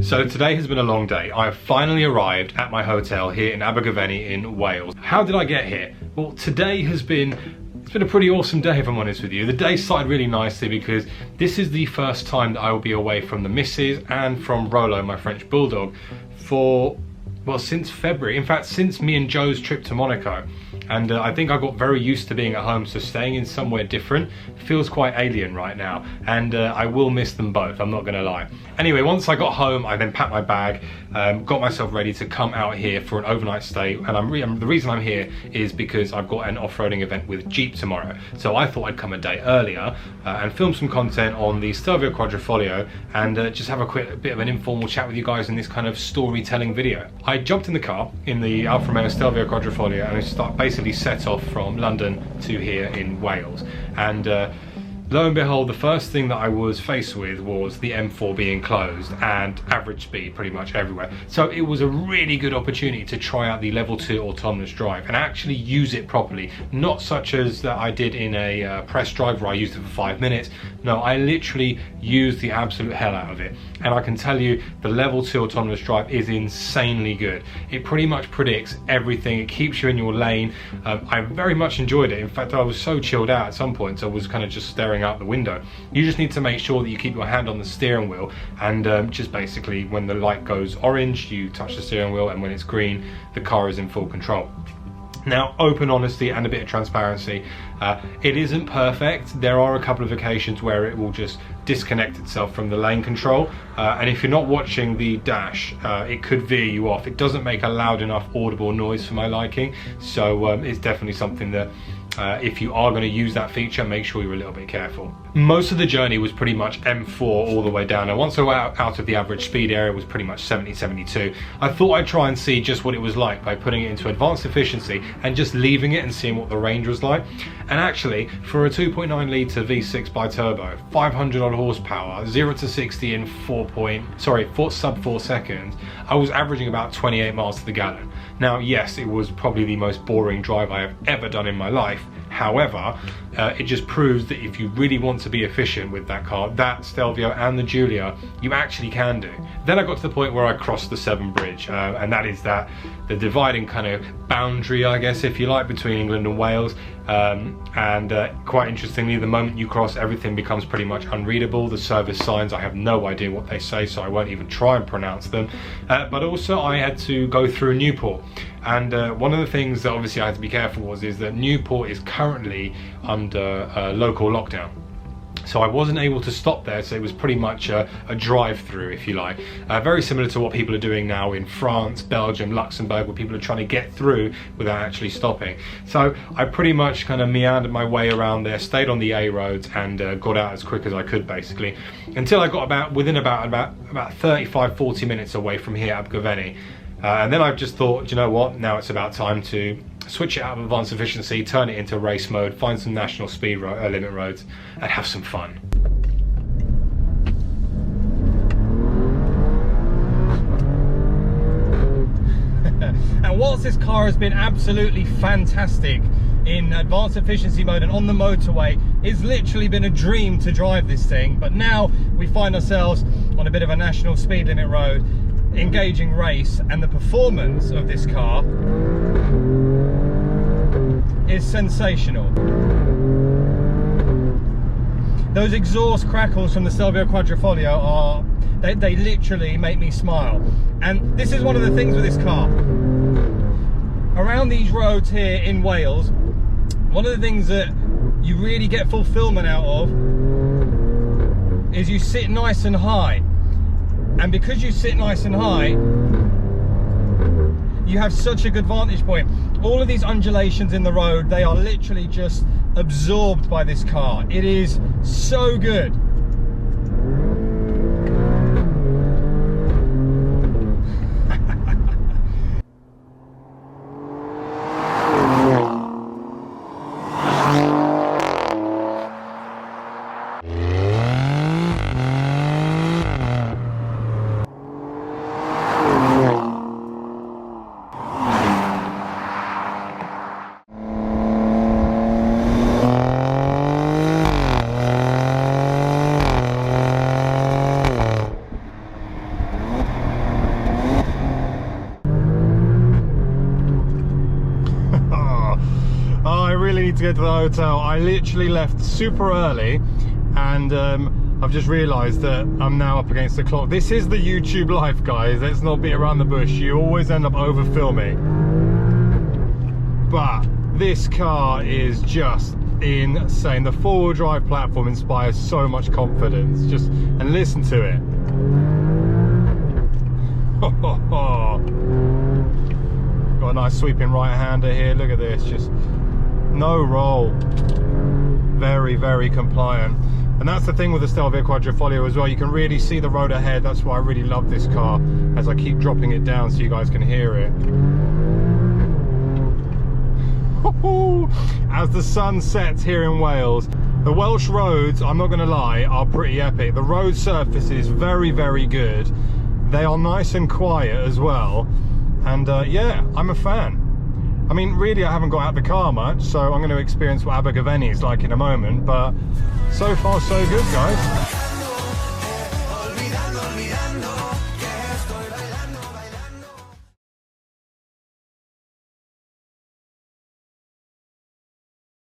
So today has been a long day. I have finally arrived at my hotel here in ABtv in Wales. How did I get here? Well, today has been it's been a pretty awesome day, if I'm honest with you. The day started really nicely because this is the first time that I will be away from the missus and from Rolo, my French bulldog, for, well, since February. In fact, since me and Joe's trip to Monaco. And I think I got very used to being at home, so staying in somewhere different feels quite alien right now. And I will miss them both, I'm not gonna lie. Anyway, once I got home, I then packed my bag, got myself ready to come out here for an overnight stay. And the reason I'm here is because I've got an off-roading event with Jeep tomorrow. So I thought I'd come a day earlier and film some content on the Stelvio Quadrifoglio and just have a bit of an informal chat with you guys in this kind of storytelling video. I jumped in the car in the Alfa Romeo Stelvio Quadrifoglio and I basically set off from London to here in Wales. And lo and behold, the first thing that I was faced with was the M4 being closed and average speed pretty much everywhere. So it was a really good opportunity to try out the level 2 autonomous drive and actually use it properly. Not such as that I did in a press drive where I used it for 5 minutes. No, I literally used the absolute hell out of it. And I can tell you the level 2 autonomous drive is insanely good. It pretty much predicts everything. It keeps you in your lane. I very much enjoyed it. In fact, I was so chilled out at some points, I was kind of just staring out the window. You just need to make sure that you keep your hand on the steering wheel and just basically when the light goes orange, you touch the steering wheel, and when it's green, the car is in full control. Now, open honesty and a bit of transparency, it isn't perfect. There are a couple of occasions where it will just disconnect itself from the lane control, and if you're not watching the dash, it could veer you off. It doesn't make a loud enough audible noise for my liking, so it's definitely something that if you are going to use that feature, make sure you're a little bit careful. Most of the journey was pretty much M4 all the way down, and once I went out of the average speed area, it was pretty much 70, 72. I thought I'd try and see just what it was like by putting it into advanced efficiency and just leaving it and seeing what the range was like. And actually, for a 2.9 litre V6 bi-turbo, 500 odd horsepower, 0 to 60 in sub 4 seconds, I was averaging about 28 miles to the gallon. Now, yes, it was probably the most boring drive I have ever done in my life. However, it just proves that if you really want to be efficient with that car, that Stelvio and the Giulia, you actually can do. Then I got to the point where I crossed the Severn Bridge, and that is the dividing kind of boundary, I guess, if you like, between England and Wales. Quite interestingly, the moment you cross, everything becomes pretty much unreadable. The service signs, I have no idea what they say, so I won't even try and pronounce them. But also I had to go through Newport. And one of the things that obviously I had to be careful is that Newport is currently under local lockdown. So I wasn't able to stop there, so it was pretty much a drive-through, if you like. Very similar to what people are doing now in France, Belgium, Luxembourg, where people are trying to get through without actually stopping. So I pretty much kind of meandered my way around there, stayed on the A roads, and got out as quick as I could, basically, until I got within about 35-40 minutes away from here at ABtv. And then I just thought, you know what, now it's about time to switch it out of advanced efficiency, turn it into race mode, find some national speed limit roads, and have some fun. And whilst this car has been absolutely fantastic in advanced efficiency mode and on the motorway, it's literally been a dream to drive this thing, but now we find ourselves on a bit of a national speed limit road, engaging race, and the performance of this car is sensational. Those exhaust crackles from the Stelvio Quadrifoglio are, they literally make me smile. And this is one of the things with this car. Around these roads here in Wales, one of the things that you really get fulfillment out of is you sit nice and high. And because you sit nice and high, you have such a good vantage point. All of these undulations in the road, they are literally just absorbed by this car. It is so good. Oh, I really need to get to the hotel. I literally left super early, and I've just realised that I'm now up against the clock. This is the YouTube life, guys. Let's not beat around the bush. You always end up over filming. But this car is just insane. The four-wheel drive platform inspires so much confidence. Just, and listen to it. Got a nice sweeping right-hander here. Look at this. Just no roll. Very, very compliant. And that's the thing with the Stelvio Quadrifoglio as well. You can really see the road ahead. That's why I really love this car, as I keep dropping it down so you guys can hear it. As the sun sets here in Wales, the Welsh roads, I'm not going to lie, are pretty epic. The road surface is very, very good. They are nice and quiet as well. And yeah, I'm a fan. I mean, really, I haven't got out the car much, so I'm going to experience what ABtv is like in a moment. But so far, so good, guys.